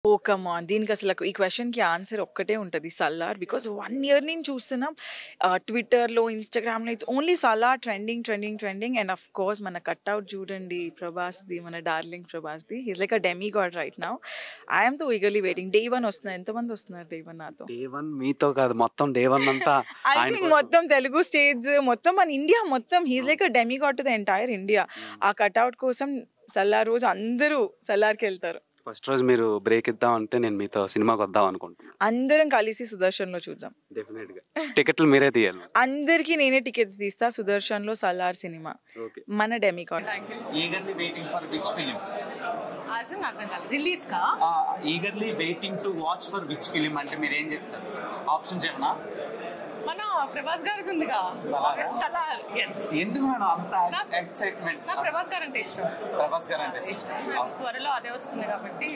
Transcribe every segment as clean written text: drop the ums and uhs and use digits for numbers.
Oh! Come on. దీనికసలకు ఈ క్వెషన్‌కి answer ఒక్కటే ఉంటది 'సల్లార్.' బికాజ్ 1 ఇయర్ నుంచి చూస్తున్నాం. ట్విట్టర్‌లో, ఇన్‌స్టాగ్రామ్‌లో it's only 'Salaar' trending, trending, trending and of course మన కట్‌ఔట్ చూడండి ప్రభాస్‌ది, మన డార్లింగ్ ప్రభాస్‌ది. He is like a demigod right now. I am too eagerly waiting. Day 1 వస్తున్నారు. ఎంతమంది వస్తున్నారు డే 1 నాతో? డే 1 మీతో కాదు. మొత్తం డే 1 అంతా ఐ ఆయన థింక్ కోసం. మొత్తం తెలుగు స్టేట్స్ మొత్తం మన ఇండియా మొత్తం హి is like a demi God to the entire India. ఆ కట్‌ఔట్ కోసం 'సల్లార్' రోజు అందరూ 'సల్లార్‌కెళ్తారు.' ఫస్ట్ రోజు మీరు బ్రేక్ ఇద్దాం అంటే నేను మీతో సినిమాకొద్దాం అనుకుంటున్నా. అందరం కలిసి 'సుదర్శన్‌లో' చూద్దాం. డెఫినిట్‌గా. టికెట్లు మీరే తీయాలి. అందరికీ నేనే టికెట్స్ తీస్తా 'సుదర్శన్‌లో' 'సలార్' సినిమా. ఓకే. మన demigod. Eagerly waiting for which film? As in అర్థం కాలేదు రిలీజ్ కా Eagerly waiting to watch for which film అంటే మీరు ఏం చెప్తారు? ఆప్షన్స్ ఏమన్నా? మన ప్రభాస్ గారి ఉందిగా సలారా? సలార్ ఎస్ ఎందుకు మేడం అంత నాకు- ఎక్సైట్మెంట్? నాకు ప్రభాస్ గారు అంటే ఇష్టం ప్రభాస్ గారు అంటే ఇష్టం త్వరలో అదే వస్తుంది కాబట్టి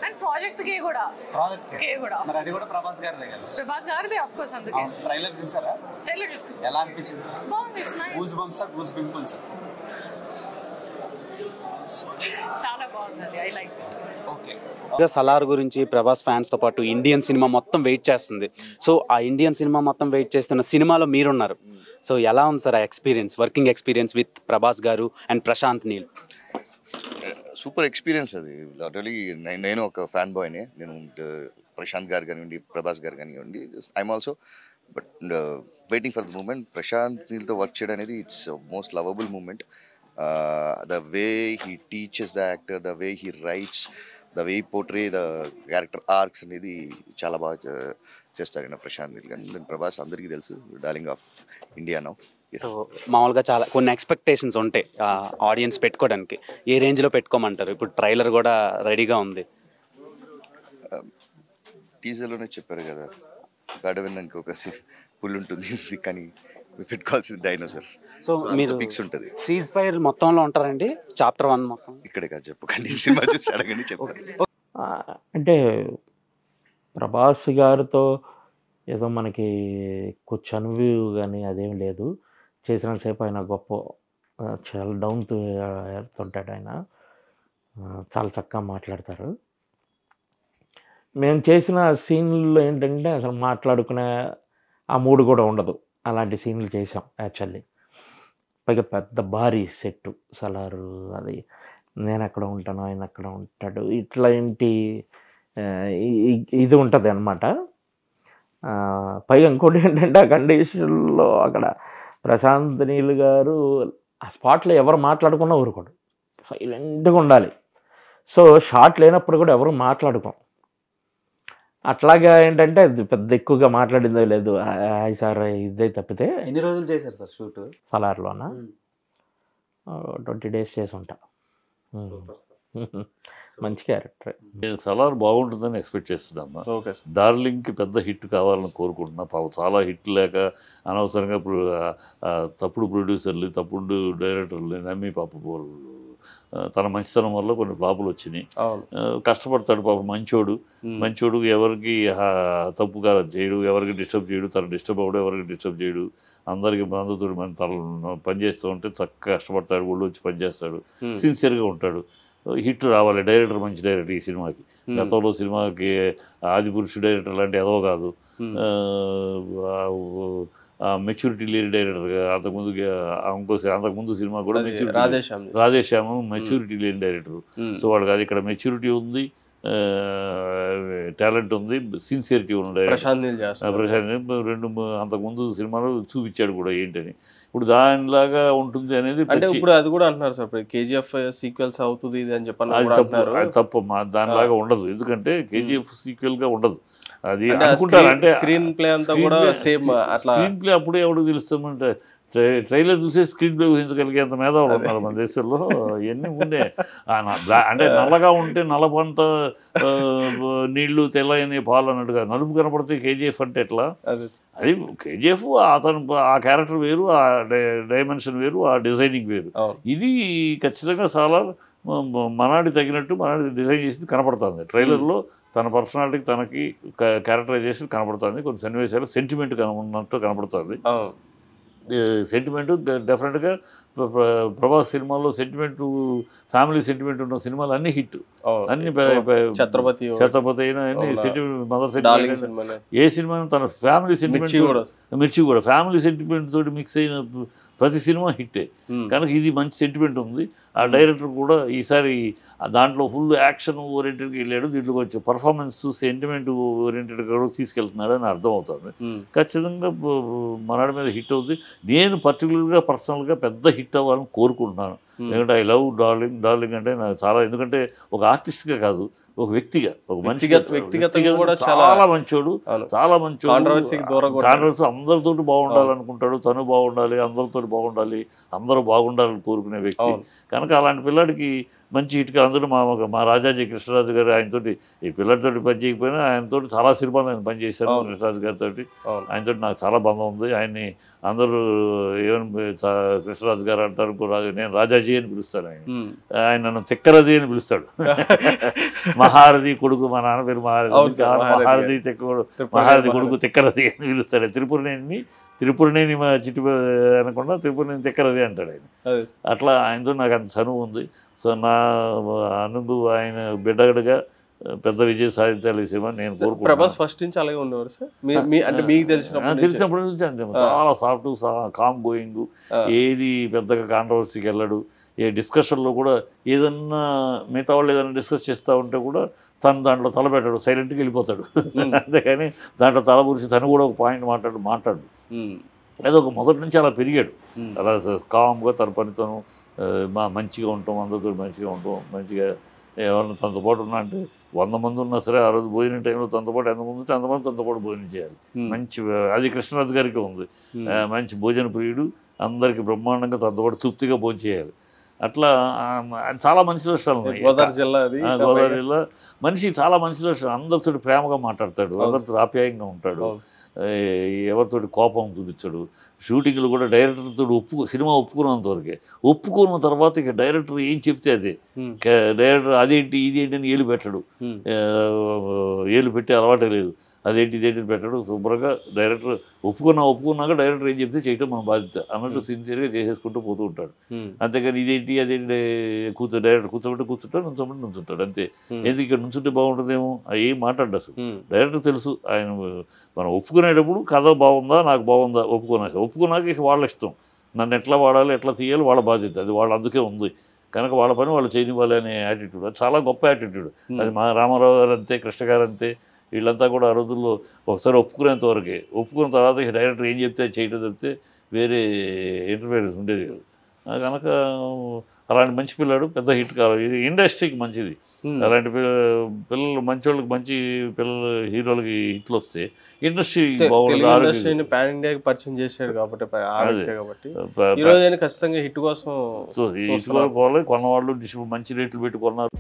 అండ్ ప్రాజెక్ట్ కి కూడా ప్రాజెక్ట్ కే కూడా మరి అది కూడా ప్రభాస్ గారిదే కదా. ప్రభాస్ గారిది ఆఫ్ కోర్స్ అందుకే ట్రైలర్ చూసారా? ట్రైలర్ చూసాను ఎలా అనిపించింది? బాగుంది it's nice goose bumps goose pimples? చాలా బాగుంది ఐ లైక్ ఓకే. సలార్ గురించి ప్రభాస్ ఫ్యాన్స్ తో పాటు ఇండియన్ సినిమా మొత్తం వెయిట్ చేస్తుంది. సో ఆ ఇండియన్ సినిమా మొత్తం వెయిట్ చేస్తున్న సినిమాలో మీరున్నారు. సో ఎలా ఉంది సార్ ఆ experience, working experience with Prabhas garu and Prashanth Neel? Super experience అది. ఆల్రెడీ నేను ఒక ఫ్యాన్ బాయ్నే. నేను ప్రశాంత్ గారు కానివ్వండి, ప్రభాస్ గారు కానివ్వండి, I'm also but waiting for the moment. Prashanth నీల్తో వర్క్ చేయడం అనేది it's most lovable moment. The way he teaches the actor, the way he writes, the way portray the character arcs అనేది చాలా బాగా చేస్తారు ప్రశాంత్ నీల్. కానీ ప్రభాస్ అందరికీ తెలుసు, darling of India now. So మామూలుగా చాలా కొన్ని ఎక్స్పెక్టేషన్స్ ఉంటాయి ఆడియన్స్ పెట్టుకోవడానికి. ఏ రేంజ్లో పెట్టుకోమంటారు? ఇప్పుడు ట్రైలర్ కూడా రెడీగా ఉంది. టీజర్లోనే చెప్పారు కదా, గడ విన్నాక ఒక పుల్ ఉంటుంది, కానీ పెట్టుకోవాల్సింది డైనోసార్. సో మీరు పిక్స్ ఉంటుంది. సీజ్ ఫైర్ మొత్తంలో ఉంటారండి చాప్టర్ 1 మొత్తం? ఇక్కడే కాదు, చెప్పకండి, సినిమా చూసి అడగండి చెప్తాను. అంటే ప్రభాస్ గారితో ఏదో మనకి ఎక్కువ చనువు కానీ అదేం లేదు. చేసినంతసేపు ఆయన గొప్ప చాలా డౌన్ టు ఎర్త్ ఉంటాడు ఆయన. చాలా చక్కగా మాట్లాడతారు. మేము చేసిన సీన్లలో ఏంటంటే అసలు మాట్లాడుకునే ఆ మూడు కూడా ఉండదు. అలాంటి సీన్లు చేసాం యాక్చువల్లీ. పైగా పెద్ద భారీ సెట్టు సలారు, అది నేను అక్కడ ఉంటాను, ఆయన అక్కడ ఉంటాడు, ఇట్లాంటి ఇది ఉంటుంది అన్నమాట. పైగా ఇంకోటి ఏంటంటే ఆ కండిషన్లో అక్కడ ప్రశాంత్ నీల్ గారు ఆ స్పాట్లో ఎవరు మాట్లాడుకున్నా ఊరుకోడు, సైలెంట్గా ఉండాలి. సో షాట్ లేనప్పుడు కూడా ఎవరు మాట్లాడుకోం. అట్లాగా ఏంటంటే పెద్ద ఎక్కువగా మాట్లాడిందో లేదు. హాయ్ సార్ ఇదే తప్పితే. ఎన్ని రోజులు చేశారు సార్ షూట్ సలార్లోన 20 days చేసి ఉంటా. మంచి క్యారెక్టర్. నేను సలార్ బాగుంటుందని ఎక్స్పెక్ట్ చేస్తున్నాను. ఓకే. డార్లింగ్కి పెద్ద హిట్ కావాలని కోరుకుంటున్నా. పాపం చాలా హిట్ లేక అనవసరంగా తప్పుడు ప్రొడ్యూసర్లు, తప్పుడు డైరెక్టర్లు నమ్మి పాప తన మంచితనం వల్ల కొన్ని ఫ్లాపులు వచ్చినాయి. కష్టపడతాడు పాపం, మంచోడు, ఎవరికి తప్పుగా చేయడు, ఎవరికి డిస్టర్బ్ చేయడు, తను డిస్టర్బ్ అవ్వడు, ఎవరికి డిస్టర్బ్ చేయడు, అందరికి బంధువుడు మన తన పనిచేస్తూ ఉంటే చక్కగా కష్టపడతాడు, ఒళ్ళు వచ్చి పనిచేస్తాడు, సిన్సియర్గా ఉంటాడు. హిట్ రావాలి, డైరెక్టర్ మంచి డైరెక్టర్ ఈ సినిమాకి. గతంలో సినిమాకి ఆదిపురుషు డైరెక్టర్ లాంటి ఏదో కాదు, మెచ్యూరిటీ లేని డైరెక్టర్. అంతకుముందు సినిమా కూడా రాధేశ్యాము మెచ్యూరిటీ లేని డైరెక్టర్. సో వాడికి అది ఇక్కడ మెచ్యూరిటీ ఉంది, టాలెంట్ ఉంది, సిన్సియరిటీ ఉన్న డైరెక్టర్. ప్రశాంత్ అంతకుముందు సినిమాలో చూపించాడు కూడా ఏంటని. ఇప్పుడు దానిలాగా ఉంటుంది అనేది ఇప్పుడు అది కూడా అంటున్నారు సార్, కేజీఎఫ్ సీక్వెల్స్ అవుతుంది అని చెప్పి. తప్పు, దానిలాగా ఉండదు. ఎందుకంటే కేజీఎఫ్ సీక్వెల్ గా ఉండదు. అది అనుకుంటారు అంటే స్క్రీన్ ప్లే అంతా కూడా సేమ్. అట్లా స్క్రీన్ ప్లే అప్పుడే ఎవరికి తెలుస్తామంటే ట్రైలర్ చూసే స్క్రీన్ ప్లే ఊహించగలిగేంత మేధావులు ఉన్నారు మన దేశంలో. ఇవన్నీ ఉండే అంటే నల్లగా ఉంటే నల్లపంట నీళ్లు తెల్లయని పాలు అన్నట్టుగా నలుపు కనపడితే కేజీఎఫ్ అంటే ఎట్లా? అది కేజీఎఫ్ అతను ఆ క్యారెక్టర్ వేరు, ఆ డైమెన్షన్ వేరు, ఆ డిజైనింగ్ వేరు. ఇది ఖచ్చితంగా చాలా మనాడి తగినట్టు మనాడి డిజైన్ చేసి కనపడుతుంది ట్రైలర్లో. తన పర్సనాలిటీకి తనకి క్యారెక్టరైజేషన్ కనపడుతుంది. కొన్ని సన్నివేశాలు సెంటిమెంట్ ఉన్నట్టు కనపడుతుంది. సెంటిమెంటు డెఫినెట్గా ప్రభాస్ సినిమాలో సెంటిమెంటు ఫ్యామిలీ సెంటిమెంట్ ఉన్న సినిమాలు అన్ని హిట్. అన్ని ఛత్రపతి అయినా అన్ని సెంటిమెంట్ మదర్ సెంటిమెంట్ ఏ సినిమా తన ఫ్యామిలీ సెంటిమెంట్ మిర్చి కూడా ఫ్యామిలీ సెంటిమెంట్ తోటి మిక్స్ అయిన ప్రతి సినిమా హిట్టే. కనుక ఇది మంచి సెంటిమెంట్ ఉంది. ఆ డైరెక్టర్ కూడా ఈసారి దాంట్లో ఫుల్ యాక్షన్ ఓరియంటెడ్గా వెళ్ళాడు. దీంట్లో కొంచెం పర్ఫార్మెన్స్ సెంటిమెంట్ ఓరియంటెడ్గా కూడా తీసుకెళ్తున్నాడు అని అర్థమవుతుంది. ఖచ్చితంగా మనాడి మీద హిట్ అవుతుంది. నేను పర్టికులర్గా పర్సనల్గా పెద్ద హిట్ అవ్వాలని కోరుకుంటున్నాను. ఎందుకంటే ఐ లవ్ డార్లింగ్ అంటే నాకు చాలా, ఎందుకంటే ఒక ఆర్టిస్ట్గా కాదు, ఒక వ్యక్తిగా, ఒక వ్యక్తిగతంగా కూడా చాలా మంచోడు, చాలా మంచోడు. కాంట్రవర్సీ అందరితోటి బాగుండాలనుకుంటాడు, తను బాగుండాలి, అందరితో బాగుండాలి, అందరూ బాగుండాలని కోరుకునే వ్యక్తి. కనుక అలాంటి పిల్లాడికి మంచి హిట్గా అందులో మా రాజాజీ కృష్ణరాజు గారు ఆయనతోటి ఈ పిల్లడితోటి పని చేయకపోయినా ఆయనతో చాలా సినిమాలు నేను పనిచేశాను. కృష్ణరాజు గారితో ఆయనతో నాకు చాలా బంధం ఉంది. ఆయన్ని అందరూ ఏమని కృష్ణరాజు గారు అంటారు, నేను రాజాజీ అని పిలుస్తాను. ఆయన నన్ను తిక్కరది అని పిలుస్తాడు. మహారథి కొడుకు, మా నాన్న పేరు మహారథి మహారథి కొడుకు తిక్కరది అని పిలుస్తాడు. త్రిపురనేని మా చిట్టి అనకుండా త్రిపురనేని తిక్కరది అంటాడు ఆయన. అట్లా ఆయనతో నాకు అంత చనువు ఉంది. సో నా అనుగు ఆయన బిడ్డగడగా పెద్ద విజయం సాధించాలి ఈ సినిమా నేను కోరుకుంటున్నాను. ఫస్ట్ నుంచి అలాగే ఉండేవారు సార్, అంటే మీకు తెలిసినప్పటి నుంచి అంతే. చాలా సాఫ్ట్, కామ్ గోయింగ్, ఏది పెద్దగా కాంట్రవర్సీకి వెళ్ళడు. ఏ డిస్కషన్లో కూడా ఏదన్నా మిగతా వాళ్ళు ఏదైనా డిస్కస్ చేస్తూ ఉంటే కూడా తను దాంట్లో తలపెట్టాడు, సైలెంట్గా వెళ్ళిపోతాడు. అంతేకాని దాంట్లో తల గురించి తను కూడా ఒక పాయింట్ మాట్లాడు. అదే ఒక మొదటి నుంచి అలా పెరిగాడు. అలా కామ్గా తన పనితోను మంచిగా ఉంటాం, అందరితో మంచిగా ఉంటాం, మంచిగా ఎవరైనా తనతో పాటు ఉన్నా అంటే 100 మంది ఉన్నా సరే ఆ రోజు భోజనం టైంలో తనతో పాటు ఎంతమంది ఉంటే అంతమంది తనతో పాటు భోజనం చేయాలి. మంచి అది కృష్ణరాజు గారికి ఉంది. మంచి భోజన ప్రియుడు, అందరికీ బ్రహ్మాండంగా తనతో పాటు తృప్తిగా భోజనం చేయాలి. అట్లా చాలా మంచి లక్షణాలు ఉన్నాయి. గోదావరి జిల్లా మనిషి చాలా మంచి లక్షణాలు. అందరితో ప్రేమగా మాట్లాడతాడు, అందరితో ఆప్యాయంగా ఉంటాడు, ఎవరితోటి కోపం చూపించాడు. షూటింగ్లు కూడా డైరెక్టర్తో సినిమా ఒప్పుకున్నంతవరకే. ఒప్పుకున్న తర్వాత ఇక డైరెక్టర్ ఏం చెప్తే అదే. డైరెక్టర్ అదేంటి ఇదేంటి అని ఏలు పెట్టాడు, ఏలు పెట్టే అలవాటే లేదు. అదేంటి ఇదేంటి పెట్టాడు. శుభ్రంగా డైరెక్టర్ ఒప్పుకున్నాక డైరెక్టర్ ఏం చెప్తే చేయటం మన బాధ్యత అన్నట్టు సిన్సియర్గా చేసేసుకుంటూ పోతూ ఉంటాడు. అంతేకాని ఇదేంటి అదేంటి డైరెక్టర్ కూర్చుంటాడు, నుంచుంటాడు అంతే. ఎందుకు ఇక్కడ నుంచుంటే బాగుంటుందేమో ఏం మాట్లాడు అసలు. డైరెక్టర్ తెలుసు ఆయన మనం ఒప్పుకునేటప్పుడు కథ బాగుందా, నాకు బాగుందా, ఒప్పుకున్నాక ఇక వాళ్ళ ఇష్టం. నన్ను ఎట్లా వాడాలి, ఎట్లా తీయాలి వాళ్ళ బాధ్యత. అది వాళ్ళ అందుకే ఉంది. కనుక వాళ్ళ పని వాళ్ళు చేయనివ్వాలి అనే యాటిట్యూడ్, అది చాలా గొప్ప యాటిట్యూడ్. అది మా రామారావు గారు అంతే, కృష్ణ గారు అంతే. వీళ్ళంతా కూడా ఆ రోజుల్లో ఒకసారి ఒప్పుకునేంత వరకే. ఒప్పుకున్న తర్వాత డైరెక్టర్ ఏం చెప్తే చేయటం చెప్తే వేరే ఇంటర్ఫియరెన్స్ ఉండేది కాదు. కనుక అలాంటి మంచి పిల్లాడు, పెద్ద హిట్ కావాలి. ఇది ఇండస్ట్రీకి మంచిది. అలాంటి పిల్లలు మంచి వాళ్ళకి, మంచి పిల్లలు హీరోలకి హిట్లు వస్తే ఇండస్ట్రీ బాగుంటుంది. పాన్ ఇండియాకి పరిచయం చేశాడు కాబట్టి ఖచ్చితంగా హిట్ కోసం కొన్నవాళ్ళు మంచి రేట్లు పెట్టి కొన్నారు.